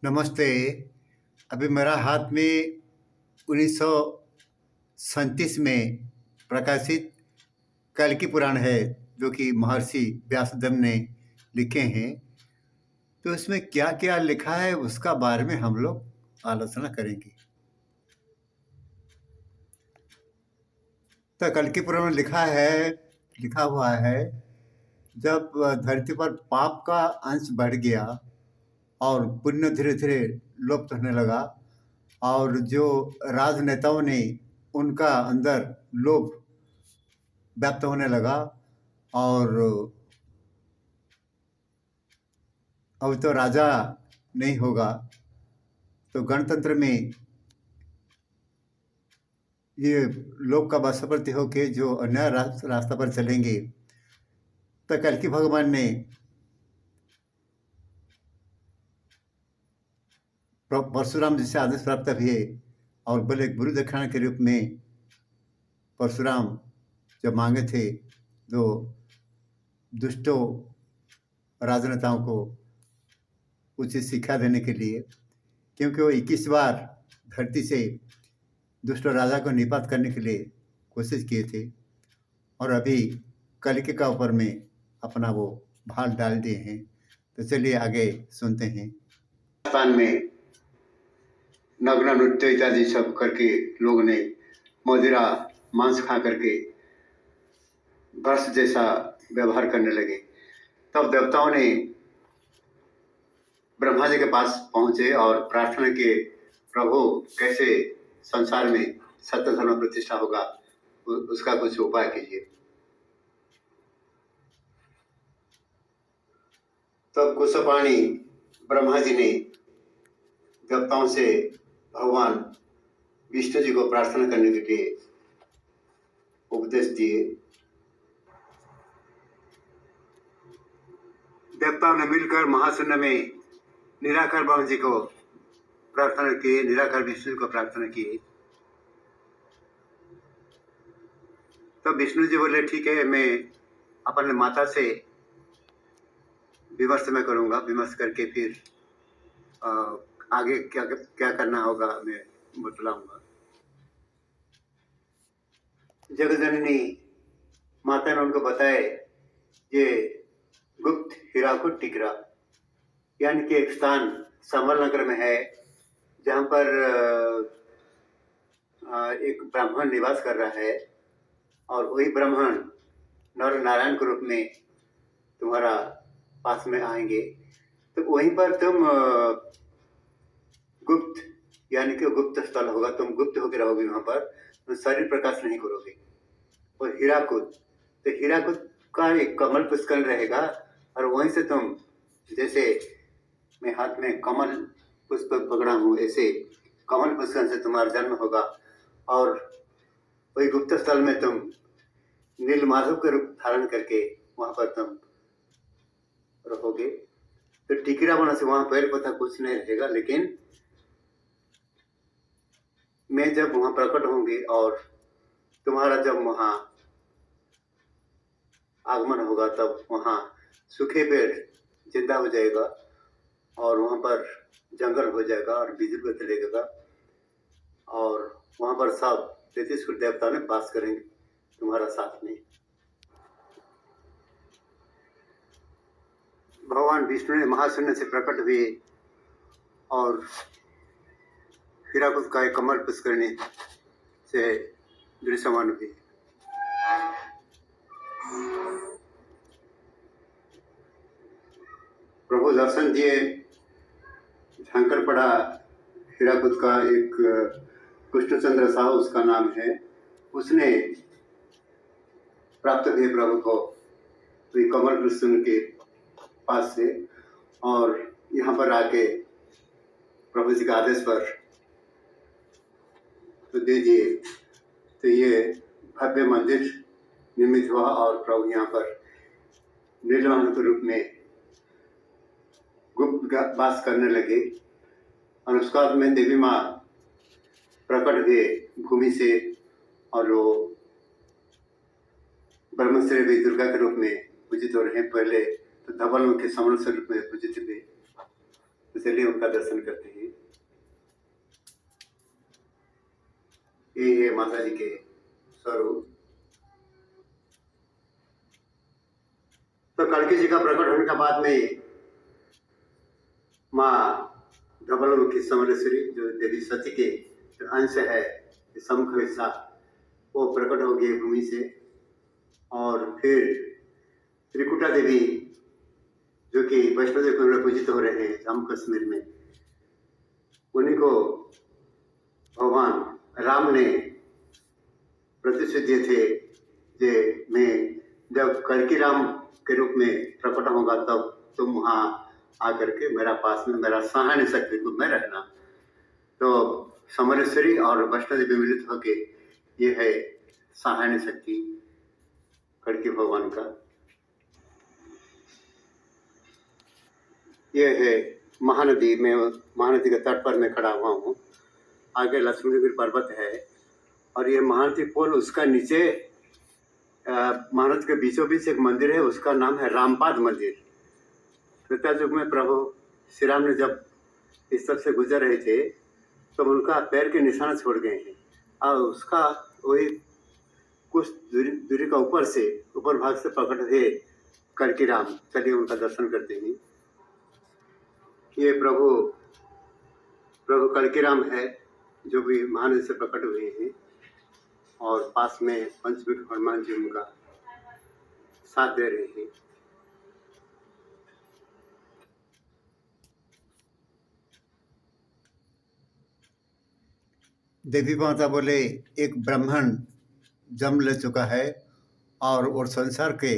नमस्ते। अभी मेरा हाथ में 1937 में प्रकाशित कल्कि पुराण है, जो कि महर्षि व्यासदेव ने लिखे हैं। तो इसमें क्या-क्या लिखा है, उसका बारे में हम लोग आलोचना करेंगे। तो कल्कि पुराण में लिखा हुआ है, जब धरती पर पाप का अंश बढ़ गया और पुण्य धीरे-धीरे लुप्त होने लगा और जो राजनेताओं ने उनका अंदर लोभ व्याप्त होने लगा और अब तो राजा नहीं होगा, तो गणतंत्र में ये लोग का वशवर्ती होके जो अन्य रास्ता पर चलेंगे। तो कल्कि भगवान ने परशुराम जी से आदेश प्राप्त हुए और बोले गुरु दक्षिणा के रूप में परशुराम जब मांगे थे, जो दुष्टों राजनेताओं को उचित शिक्षा देने के लिए, क्योंकि वो 21 बार धरती से दुष्ट राजा को निपात करने के लिए कोशिश किए थे और अभी कल्कि का ऊपर में अपना वो भाल डाल दिए हैं। तो चलिए आगे सुनते हैं। राजस्थान में नग्न नृत्य इत्यादि सब करके लोगों ने मदिरा मांस खा करके वर्ष जैसा व्यवहार करने लगे। तब देवताओं ने ब्रह्मा जी के पास पहुंचे और प्रार्थना किए, प्रभु कैसे संसार में सत्य धर्म प्रतिष्ठा होगा, उसका कुछ उपाय कीजिए। तब कुशपाणी ब्रह्मा जी ने देवताओं से भगवान विष्णु जी को प्रार्थना करने के लिए उपदेश दिए। देवताओं ने मिलकर महाशून्य में निराकार ब्रह्मा जी को प्रार्थना किए, निराकार विष्णु को प्रार्थना किए। तब विष्णु जी बोले, ठीक है, मैं अपने माता से विमर्श में करूंगा, विमर्श करके फिर आगे क्या क्या करना होगा मैं बतलाऊंगा। जगजननी माता ने उनको बताए, ये गुप्त हीराकुद टिकरा यानी कि एक स्थान संबल नगर में है, जहाँ पर एक ब्राह्मण निवास कर रहा है और वही ब्राह्मण नर नारायण के रूप में तुम्हारा पास में आएंगे। तो वहीं पर तुम गुप्त यानी कि गुप्त स्थल होगा, तुम गुप्त होकर रहोगे वहां पर, तुम शरीर प्रकाश नहीं करोगे। और हीराकुद, तो हीराकुद का एक कमल पुष्कर रहेगा और वहीं से तुम, जैसे मैं हाथ में कमल पुष्प पकड़ा हूँ, ऐसे कमल पुष्कर से तुम्हारा जन्म होगा और वही गुप्त स्थल में तुम नील माधव के रूप धारण करके वहां पर तुम रहोगे। तो टिकरा बना से वहां पेड़ पौधा कुछ नहीं रहेगा, लेकिन मैं जब वहां प्रकट होंगे और तुम्हारा जब वहां आगमन होगा, तब वहां सूखे पेड़ जिंदा हो जाएगा और वहां पर जंगल हो जाएगा और बिजली चलेगा और वहां पर सब 33 कुल देवता ने वास करेंगे तुम्हारा साथ में। भगवान विष्णु ने महाशून्य से प्रकट हुए और हीराकुद का एक कमल पुष्करणी से दृश्यमान हुए। प्रभु दर्शन दिए, झांकर पड़ा हीराकुद का एक कृष्णचंद्र साहू उसका नाम है, उसने प्राप्त हुए प्रभु को कमल कृष्ण के पास से और यहाँ पर आके प्रभु जी के आदेश पर तो दीजिए। तो ये भव्य मंदिर निर्मित हुआ और प्रभु यहाँ पर नीलवाहन के रूप में गुप्त वास करने लगे और उसके बाद में देवी माँ प्रकट हुए भूमि से और वो ब्रह्मश्री भी दुर्गा के रूप में पूजित हो रहे हैं। पहले तो धवल के समण स्वरूप में पूजित हुए, चलिए उनका दर्शन करते हैं। ये है माता जी के स्वरूप। तो कल्की जी का प्रकट होने के बाद में माँ धवलमुखी समलेश्वरी जो देवी सती के अंश है, समुख हिस्सा, वो प्रकट हो गई भूमि से। और फिर त्रिकुटा देवी जो कि वैष्णो देवी में पूजित हो रहे हैं जम्मू कश्मीर में, उन्हीं को भगवान राम ने प्रतिश्रुति दिए थे कि मैं जब कल्की राम के रूप में प्रकट होगा तब तुम वहाँ आकर के मेरा पास में मेरा सहायन शक्ति रूप में रहना। तो समलेश्वरी और वैष्णो देवी मिलित होके ये है सहायन शक्ति कल्की भगवान का। ये है महानदी में, महानदी के तट पर मैं खड़ा हुआ हूँ। आगे लक्ष्मणगिरी पर्वत है और ये महानदी पुल, उसका नीचे महानदी के बीचों बीच एक मंदिर है, उसका नाम है रामपाद मंदिर। त्रेता युग में प्रभु श्री राम ने जब इस तरफ से गुजर रहे थे तो उनका पैर के निशान छोड़ गए हैं और उसका वही कुछ दूरी का ऊपर भाग से प्रकट हुए कल्की राम। चलिए उनका दर्शन करते हैं। ये प्रभु कल्की राम है जो भी महानदी से प्रकट हुए हैं और पास में पंचमुख हनुमान जी उनका साथ दे रहे हैं। देवी माता बोले एक ब्राह्मण जन्म ले चुका है और संसार के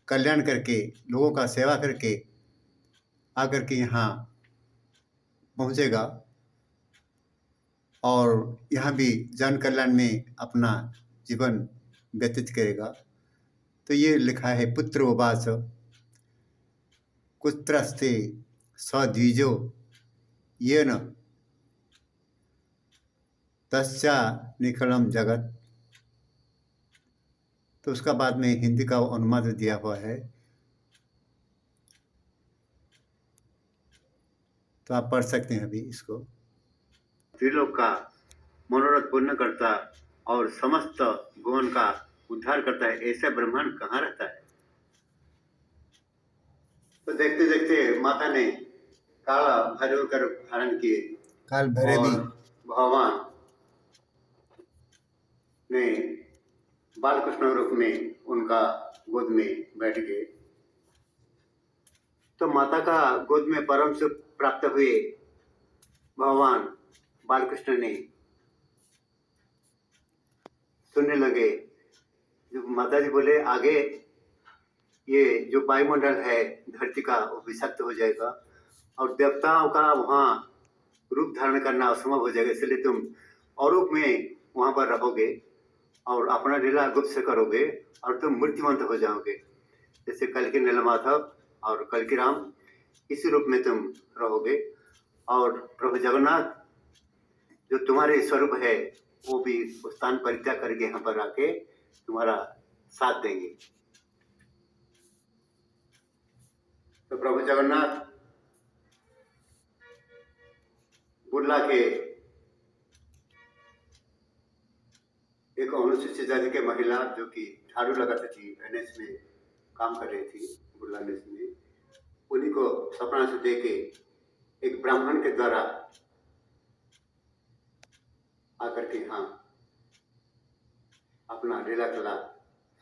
कल्याण करके लोगों का सेवा करके आकर के यहाँ पहुँचेगा और यहाँ भी जन कल्याण में अपना जीवन व्यतीत करेगा। तो ये लिखा है पुत्र उवाच कुत्रस्ते सद्विजो येन तस्या निखिलम जगत। तो उसका बाद में हिंदी का अनुवाद दिया हुआ है, तो आप पढ़ सकते हैं अभी इसको। त्रिलोक का मनोरथ पूर्ण करता और समस्त भुवन का उद्धार करता है, ऐसा ब्रह्मांड कहाँ रहता है। तो देखते देखते माता ने काला भैरव का रूप धारण किए। काल भैरवी भगवान ने बालकृष्ण रूप में उनका गोद में बैठ गए। तो माता का गोद में परम सुख प्राप्त हुए भगवान बालकृष्ण ने सुनने लगे। जो माता जी बोले आगे ये जो वायुमंडल है धरती का वो विषाक्त हो जाएगा और देवताओं का वहाँ रूप धारण करना असंभव हो जाएगा, इसलिए तुम औरूप में वहाँ पर रहोगे और अपना लीला गुप्त से करोगे और तुम मृत्युवंत हो जाओगे। जैसे कल्की नीलमाधव और कल्की राम इसी रूप में तुम रहोगे और प्रभु जगन्नाथ जो तुम्हारे स्वरूप है वो भी स्थान परित्याग करके यहाँ पर आके तुम्हारा साथ देंगे। तो प्रभु जगन्नाथ बुर्ला के एक अनुसूचित जाति के महिला जो कि झाड़ू लगाती थी, एनएच में काम कर रही थी बुर्ला एनएच में, उन्हीं को सपना से दे के एक ब्राह्मण के द्वारा आकर के यहाँ अपना लीला कला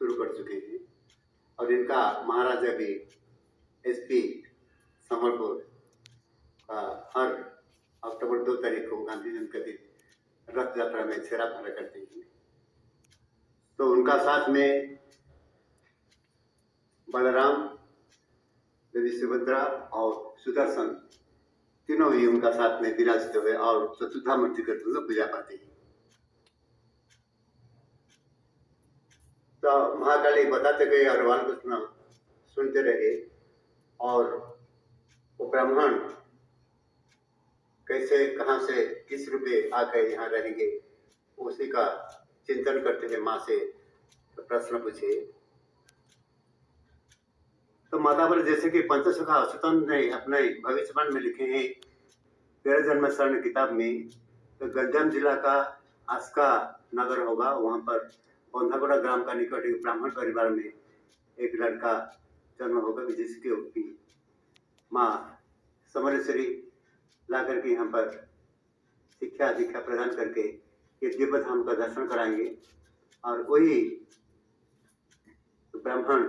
शुरू कर चुके हैं। और इनका महाराजा भी एसपी संबलपुर का हर अक्टूबर 2 तारीख को गांधी जयंती के दिन रथ यात्रा में छेरा फारा करते हैं। तो उनका साथ में बलराम, देवी सुभद्रा और सुदर्शन तीनों ही उनका साथ में विराजित हुए और चतुर्धा मूर्ति करते हुए पूजा पाते हैं। तो महाकाली बताते गए और बालकृष्ण सुनते रहे और वो ब्राह्मण कैसे कहाँ से किस रूप में आकर यहाँ रहेंगे उसी का चिंतन करते हुए माँ से प्रश्न पूछे। तो मातावर जैसे कि पंचसखा अच्युतन ने अपने भविष्यवाणी में लिखे हैं तेरह जन्म शरण किताब में, तो गंजाम जिला का आस्का नगर होगा, वहाँ पर बंधागोड़ा ग्राम का निकट एक ब्राह्मण परिवार में एक लड़का जन्म होगा, जिसके उपी माँ समलेश्वरी ला करके यहाँ पर शिक्षा दीक्षा प्रदान करके ये दिव्य धाम का दर्शन कराएंगे। और वही ब्राह्मण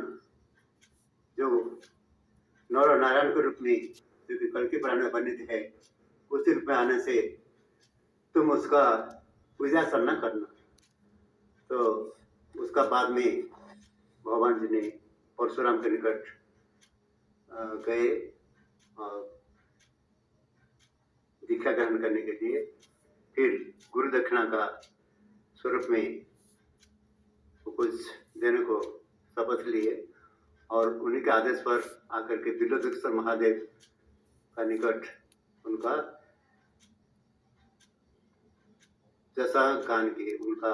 जो नर नारायण के रूप में जो कि कल के पुराण में वर्णित है, उसी रूप में आने से तुम उसका पूजा करना करना। तो उसका बाद में भगवान जी ने परशुराम के निकट गए और दीक्षा ग्रहण करने के लिए, फिर गुरु दक्षिणा का स्वरूप में कुछ देने को शपथ लिए और उन्हीं के आदेश पर आकर के बिल्लोदकेश्वर महादेव का निकट उनका जैसा गान किए, उनका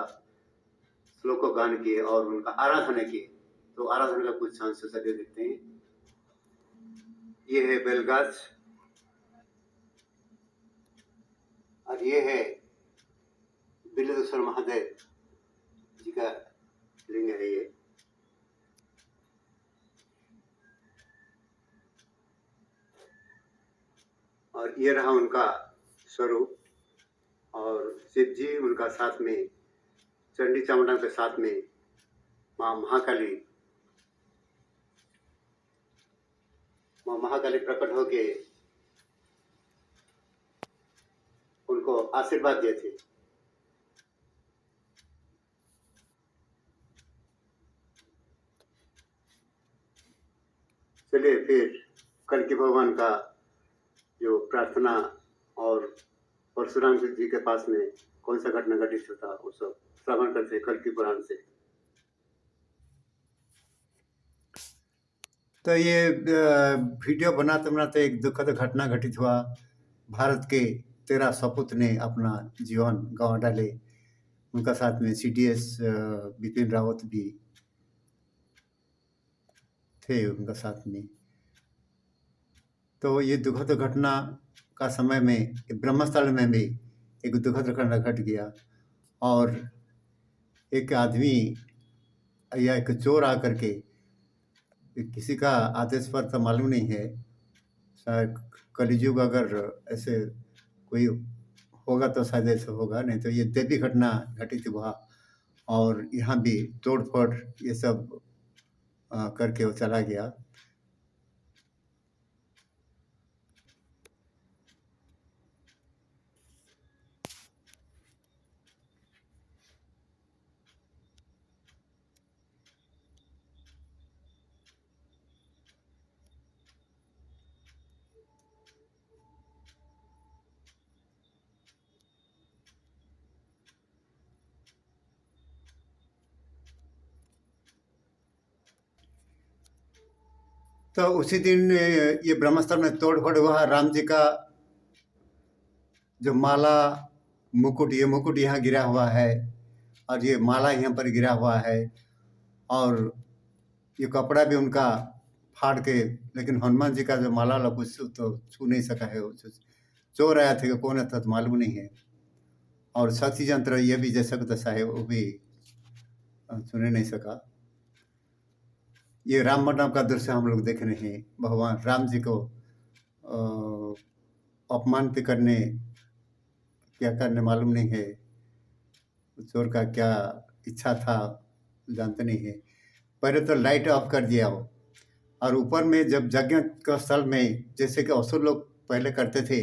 श्लोक गान किए और उनका आराधना किए। तो आराधना का कुछ अंश चलिए देखते हैं। ये है बेलगाछ और ये है बिल्लोदकेश्वर महादेव जी का लिंग है ये। और ये रहा उनका स्वरूप, और शिव जी उनका साथ में चंडी चामुंडा के साथ में माँ महाकाली प्रकट होके उनको आशीर्वाद दिए थे। चलिए फिर कल के भगवान का जो प्रार्थना और परशुराम जी के पास में कौन सा घटना घटित होता वो सब श्रवण करते कल की पुराण से। तो ये वीडियो बनाते बनाते एक दुखद घटना घटित हुआ। भारत के 13 सपूत ने अपना जीवन गंवा डाले। उनका साथ में CDS बिपिन रावत भी थे उनका साथ में। तो ये दुखद घटना का समय में ब्रह्मस्थल में भी एक दुखद घटना घट गया और एक आदमी या एक चोर आकर के, किसी का आदेश पर तो मालूम नहीं है, शायद कलियुग अगर ऐसे कोई होगा तो शायद ऐसे होगा, नहीं तो ये दैवी घटना घटित हुआ और यहाँ भी तोड़ फोड़ ये सब करके वो चला गया। तो उसी दिन ये ब्रह्मस्थल में तोड़ फोड़ हुआ। राम जी का जो माला मुकुट, ये मुकुट यहाँ गिरा हुआ है और ये माला यहाँ पर गिरा हुआ है और ये कपड़ा भी उनका फाड़ के, लेकिन हनुमान जी का जो माला वाला कुछ तो छू नहीं सका है। चोर आया था कि कौन था तो मालूम नहीं है। और शक्ति यंत्र ये भी जैसा का तैसा है, वो भी सुने नहीं सका। ये राम मंडप का दृश्य हम लोग देख रहे हैं। भगवान राम जी को अपमान पे करने क्या करने मालूम नहीं है। चोर का क्या इच्छा था जानते नहीं है। पहले तो लाइट ऑफ कर दिया हो और ऊपर में जब यज्ञ का स्थल में जैसे कि असुर लोग पहले करते थे,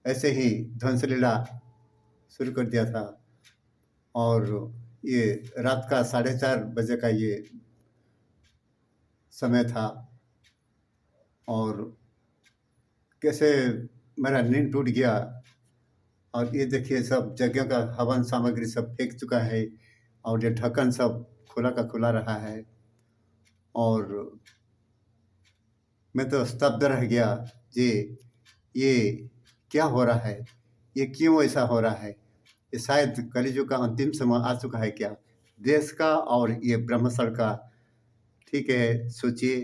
ऐसे ही ध्वंस लीला शुरू कर दिया था। और ये रात का 4:30 बजे का ये समय था और कैसे मेरा नींद टूट गया। और ये देखिए सब जगह का हवन सामग्री सब फेंक चुका है और ये ढक्कन सब खुला का खुला रहा है और मैं तो स्तब्ध रह गया जी, ये क्या हो रहा है, ये क्यों ऐसा हो रहा है। ये शायद कलियुग का अंतिम समय आ चुका है क्या, देश का और ये ब्रह्मस्थल का। ठीक है, सोचिए